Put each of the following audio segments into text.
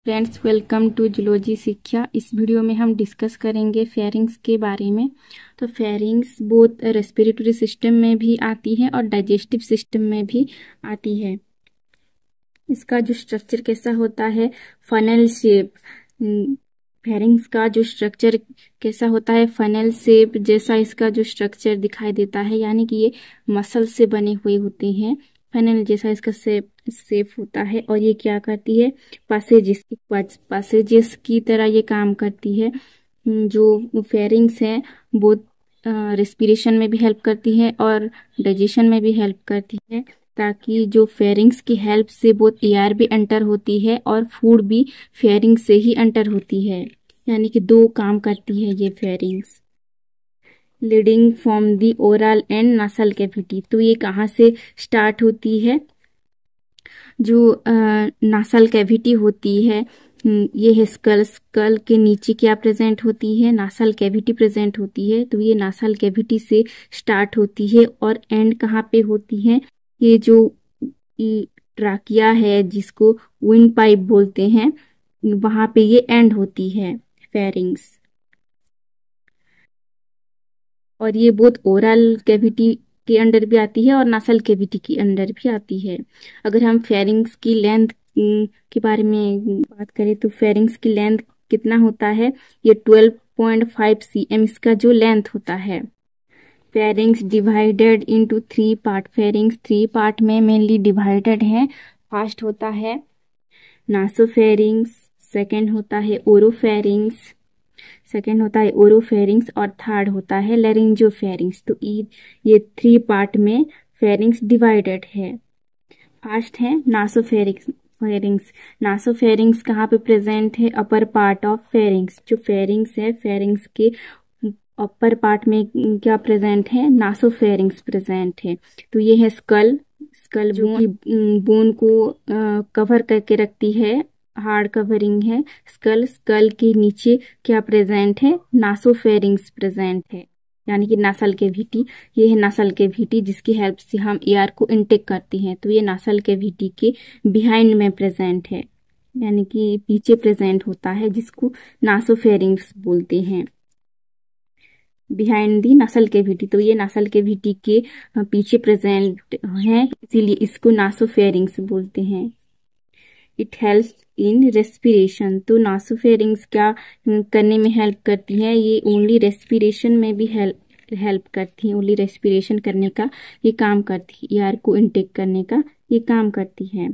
Friends, welcome to zoology शिक्षा। इस video में हम डिस्कस करेंगे फेरिंग्स के बारे में। तो फेरिंग्स बोथ रेस्पिरेटरी सिस्टम में भी आती है और डाइजेस्टिव सिस्टम में भी आती है। इसका जो स्ट्रक्चर कैसा होता है, फनल शेप। फेरिंग्स का जो स्ट्रक्चर कैसा होता है, फनल शेप जैसा इसका जो स्ट्रक्चर दिखाई देता है, यानी कि ये मसल से बने हुए होते हैं। फनल जैसा इसका शेप होता है और ये क्या करती है, पासेजेस की तरह ये काम करती है। जो फेरिंग्स है वो रेस्पिरेशन में भी हेल्प करती है और डाइजेशन में भी हेल्प करती है, ताकि जो फेरिंग्स की हेल्प से बहुत एयर भी एंटर होती है और फूड भी फेरिंग्स से ही एंटर होती है। यानी कि दो काम करती है ये pharynx. Leading from the oral and nasal cavity. तो ये कहाँ से स्टार्ट होती है, जो नासल कैविटी होती है, ये है स्कल के नीचे क्या प्रेजेंट होती है, नासल कैविटी प्रेजेंट होती है। तो ये नासल कैविटी से स्टार्ट होती है और एंड कहाँ पे होती है, ये जो ट्राकिया है जिसको विंड पाइप बोलते हैं, वहां पे ये एंड होती है फेरिंग्स। और ये बहुत ओरल कैविटी के अंडर भी आती है और नासल कैविटी के अंडर भी आती है। अगर हम फेरिंग्स की लेंथ के बारे में बात करें तो फेरिंग्स की लेंथ कितना होता है, ये 12.5 cm इसका जो लेंथ होता है। Pharynx divided into 3 part. Pharynx 3 part में मेनली डिवाइडेड है। फर्स्ट होता है नासोफेरिंग्स, सेकेंड होता है ओरोफेरिंग्स, और थर्ड होता है लैरिंजोफेरिंग्स। तो ये 3 पार्ट में फेरिंग्स डिवाइडेड है। फर्स्ट है नासोफेरिंग्स। नासोफेरिंग्स कहाँ पे प्रेजेंट है, अपर पार्ट ऑफ फेरिंग्स। जो फेरिंग्स है, फेरिंग्स के अपर पार्ट में क्या प्रेजेंट है, नासोफेरिंग्स प्रेजेंट है। तो ये है स्कल जो बोन को कवर करके रखती है, हार्ड कवरिंग है स्कल के नीचे क्या प्रेजेंट है, नासोफेरिंग्स प्रेजेंट है, यानी कि नासल कैविटी। ये है नासल कैविटी जिसकी हेल्प से हम एयर को इनटेक करते हैं। तो ये नासल कैविटी के बिहाइंड में प्रेजेंट है, यानी कि पीछे प्रेजेंट होता है, जिसको नासोफेरिंग्स बोलते हैं, बिहाइंड दी नासल कैविटी। तो ये नासल कैविटी के पीछे प्रेजेंट है, इसीलिए इसको नासोफेरिंग्स बोलते हैं। It helps in respiration. तो नासोफेरिंग्स क्या करने में हेल्प करती है, ये ओनली रेस्पिरेशन में भी हेल्प करती है। ओनली रेस्पिरेशन करने का ये काम करती है, एयर को इनटेक करने का ये काम करती है।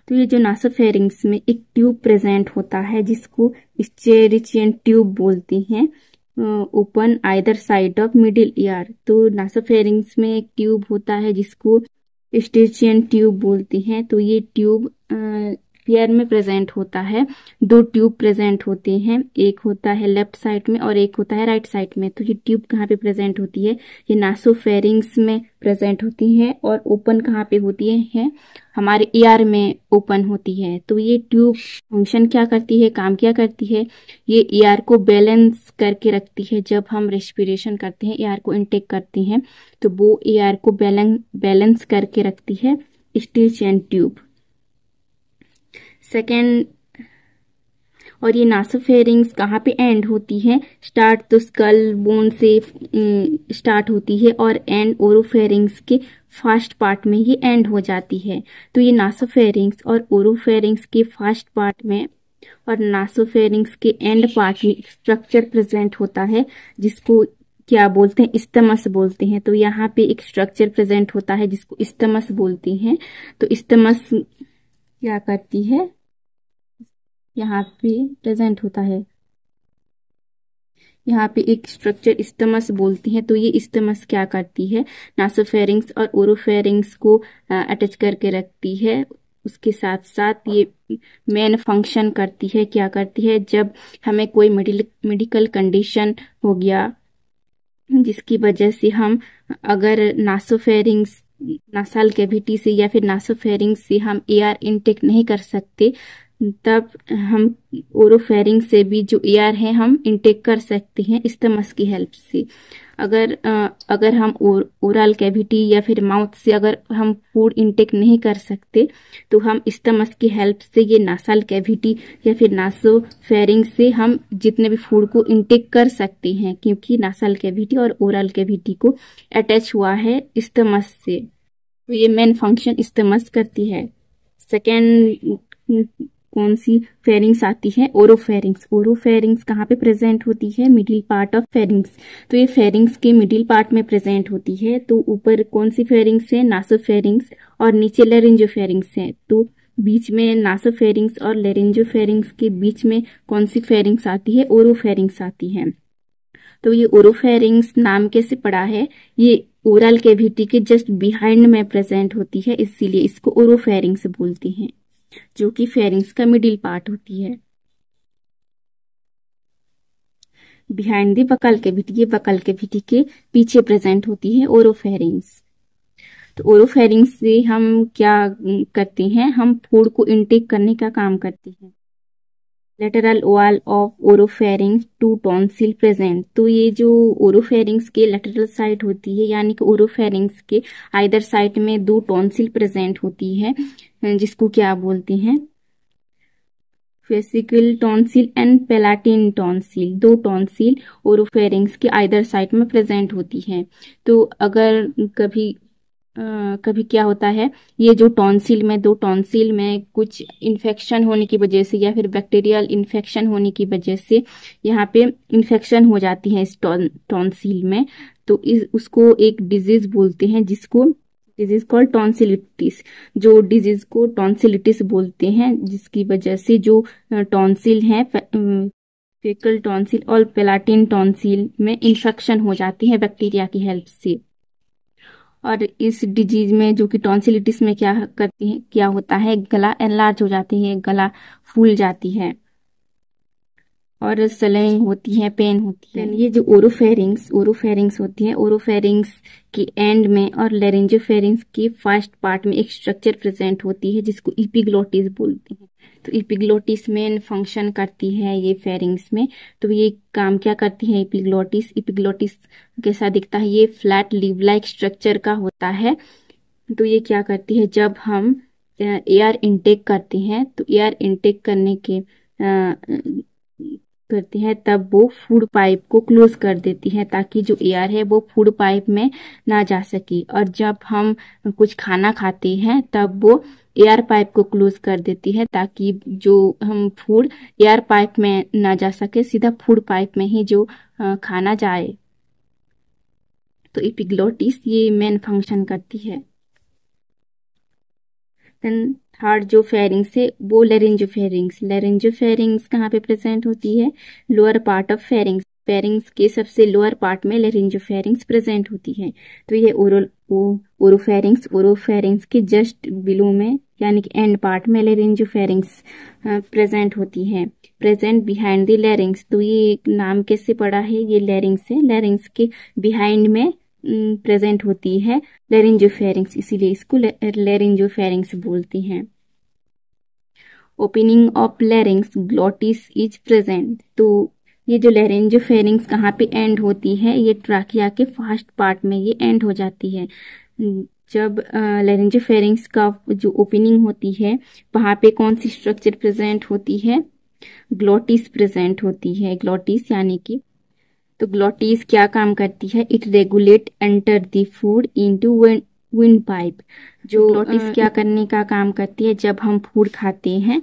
तो ये जो नासोफेरिंग्स में एक ट्यूब प्रेजेंट होता है जिसको स्टेरिचियन ट्यूब बोलते हैं, open either side of middle ear. तो नासोफेरिंग्स में एक ट्यूब होता है जिसको स्टेरिचियन ट्यूब बोलते हैं। तो ये ट्यूब ईयर में प्रेजेंट होता है। 2 ट्यूब प्रेजेंट होते हैं, एक होता है लेफ्ट साइड में और एक होता है राइट साइड में। तो ये ट्यूब कहाँ पे प्रेजेंट होती है, ये नासोफेरिंग्स में प्रेजेंट होती है। और ओपन कहाँ पे होती है, हमारे ईयर में ओपन होती है। तो ये ट्यूब फंक्शन क्या करती है, काम क्या करती है, ये एयर को बैलेंस करके रखती है। जब हम रेस्पिरेशन करते हैं, एयर को इनटेक करते हैं, तो वो एयर को बैलेंस करके रखती है स्टेरिचियन ट्यूब। सेकेंड, और ये नासोफेरिंग्स कहाँ पे एंड होती है, स्टार्ट तो स्कल बोन से स्टार्ट होती है और एंड ओरोफेरिंग्स के फर्स्ट पार्ट में ये एंड हो जाती है। तो ये नासोफेरिंग्स और ओरोफेरिंग्स के फर्स्ट पार्ट में और नासोफेरिंग्स के एंड पार्ट में स्ट्रक्चर प्रेजेंट होता है जिसको क्या बोलते हैं, इस्थमस बोलते हैं। तो यहाँ पे एक स्ट्रक्चर प्रेजेंट होता है जिसको इस्थमस बोलते हैं। तो इस्थमस क्या करती है, यहाँ पे प्रेजेंट होता है, यहाँ पे एक स्ट्रक्चर इस्थमस बोलती है। तो ये इस्थमस क्या करती है, नासोफेरिंग्स और ओरोफेरिंग्स को अटैच करके रखती है। उसके साथ साथ ये मेन फंक्शन करती है, क्या करती है, जब हमें कोई मेडिकल कंडीशन हो गया जिसकी वजह से हम अगर नासोफेरिंग्स नासल कैविटी से या फिर नासोफेरिंग्स से हम एयर इनटेक नहीं कर सकते, तब हम ओरोफेरिंग से भी जो एयर है हम इनटेक कर सकते हैं इस्थमस की हेल्प से। अगर हम ओरल कैविटी या फिर माउथ से अगर हम फूड इनटेक नहीं कर सकते तो हम स्टमक की हेल्प से ये नासल कैविटी या फिर नासोफेरिंग्स से हम जितने भी फूड को इनटेक कर सकते हैं, क्योंकि नासल कैविटी और ओरल कैविटी को अटैच हुआ है स्टमक से, तो ये मेन फंक्शन स्टमक करती है। सेकेंड कौन सी फेरिंग्स आती है? ओरोफेरिंग्स। ओरोफेरिंग्स कहाँ पे प्रेजेंट होती है? Middle part of pharynx. तो ये फेरिंग्स के मिडिल पार्ट में प्रेजेंट होती है। तो ऊपर कौन सी फेरिंग्स है? नासोफेरिंग्स, और नीचे लेरिंजोफेरिंग्स है। तो बीच में नासोफेरिंग्स और लेरिंजोफेरिंग्स के बीच में कौन सी फेरिंग्स आती है? ओरोफेरिंग्स आती है। तो ये ओरोफेरिंग्स नाम कैसे पड़ा है? ये ओरल कैविटी के जस्ट बिहाइंड में प्रेजेंट होती है, इसीलिए इसको ओरोफेरिंग्स बोलते हैं, जो कि फेरिंग्स का मिडिल पार्ट होती है। बिहाइंड दी बकल कैविटी, ये बकल कैविटी के पीछे प्रेजेंट होती है ओरोफेरिंग्स। तो ओरोफेरिंग्स से हम क्या करते हैं? हम फूड को इनटेक करने का काम करते हैं। Lateral wall of oropharynx to tonsil present. तो ये जो ओरोफेरिंग्स के लेटरल साइड होती है, यानी कि ओरोफेरिंग्स के आइदर साइड में 2 टॉन्सिल प्रेजेंट होती है, जिसको क्या बोलते हैं? Faucial tonsil and palatine tonsil. 2 tonsil oropharynx के आइदर साइड में प्रेजेंट होती है। तो अगर कभी क्या होता है, ये जो टॉन्सिल में 2 टॉन्सिल में कुछ इन्फेक्शन होने की वजह से या फिर बैक्टीरियल इन्फेक्शन होने की वजह से यहाँ पे इन्फेक्शन हो जाती है इस टॉन्सिल में, तो उसको एक डिजीज बोलते हैं, जिसको डिजीज कॉल्ड टॉन्सिलिटिस। जो डिजीज को टॉन्सिलिटिस बोलते हैं, जिसकी वजह से जो टॉन्सिल है फेकल टॉन्सिल और पेलाटिन टॉन्सिल में इन्फेक्शन हो जाती है बैक्टीरिया की हेल्प से। और इस डिजीज में जो कि टॉन्सिलिटिस में क्या करती है, क्या होता है, गला एनलार्ज हो जाती है, गला फूल जाती है और स्वेलिंग होती है, पेन होती है। ये जो ओरोफेरिंग्स होती है, ओरोफेरिंग्स की एंड में और लेरिंजोफेरिंग्स की फर्स्ट पार्ट में एक स्ट्रक्चर प्रेजेंट होती है, जिसको एपिग्लोटिस बोलते हैं। तो एपिग्लोटिस मेन फंक्शन करती है ये फेरिंग्स में। तो ये काम क्या करती है एपिग्लोटिस? एपिग्लोटिस कैसा दिखता है? ये फ्लैट लीव लाइक स्ट्रक्चर का होता है। तो ये क्या करती है, जब हम एयर इनटेक करते हैं तो एयर इनटेक करती है तब वो फूड पाइप को क्लोज कर देती है, ताकि जो एयर है वो फूड पाइप में ना जा सके। और जब हम कुछ खाना खाते हैं तब वो एयर पाइप को क्लोज कर देती है, ताकि जो हम फूड एयर पाइप में ना जा सके, सीधा फूड पाइप में ही जो खाना जाए। तो एपिग्लोटिस ये मेन फंक्शन करती है। देन थर्ड जो फेरिंग्स है वो लेरिंजोफेरिंग्स। लेरिंजोफेरिंग्स कहाँ पे प्रेजेंट होती है? Lower part of pharynx. Pharynx के सबसे लोअर पार्ट में लेरिंजोफेरिंग्स प्रेजेंट होती है। तो ये ओरोफेरिंग्स के जस्ट बिलो में, यानी कि एंड पार्ट में लेरिंजोफेरिंग्स प्रेजेंट होती है, प्रेजेंट बिहाइंड द लेरिंग्स। तो ये नाम कैसे पड़ा है? ये लेरिंग्स है, लेरिंग्स के बिहाइंड में प्रेजेंट होती है लेरिंजोफेरिंग्स, इसीलिए इसको लेरिंजोफेरिंग्स बोलते हैं। Opening of larynx glottis is present. तो ये जो लेरिंजोफेरिंग्स कहाँ पे एंड होती है? ये ट्राकिया के फर्स्ट पार्ट में ये एंड हो जाती है। जब लेरिंजोफेरिंग्स का जो ओपनिंग होती है वहां पे कौन सी स्ट्रक्चर प्रेजेंट होती है? ग्लोटिस प्रेजेंट होती है। ग्लोटिस यानी कि, तो ग्लोटिस क्या काम करती है? It regulate enter the food into wind pipe. जो ग्लोटिस क्या करने का काम करती है? जब हम फूड खाते हैं,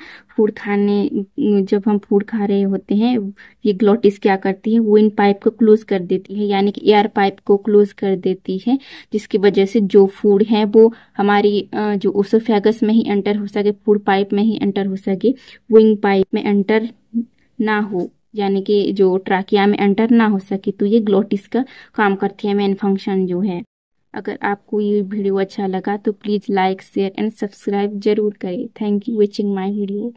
जब हम फूड खा रहे होते हैं, ये ग्लोटिस क्या करती है? विंड पाइप को क्लोज कर देती है, यानी कि एयर पाइप को क्लोज कर देती है, जिसकी वजह से जो फूड है वो हमारी जो ओसोफेगस में ही एंटर हो सके, फूड पाइप में ही एंटर हो सके, विंड पाइप में एंटर ना हो, यानी कि जो ट्राकिया में एंटर ना हो सके। तो ये ग्लोटिस का काम करती है, मेन फंक्शन जो है। अगर आपको ये वीडियो अच्छा लगा तो please like, share and subscribe जरूर करें। Thank you watching my video.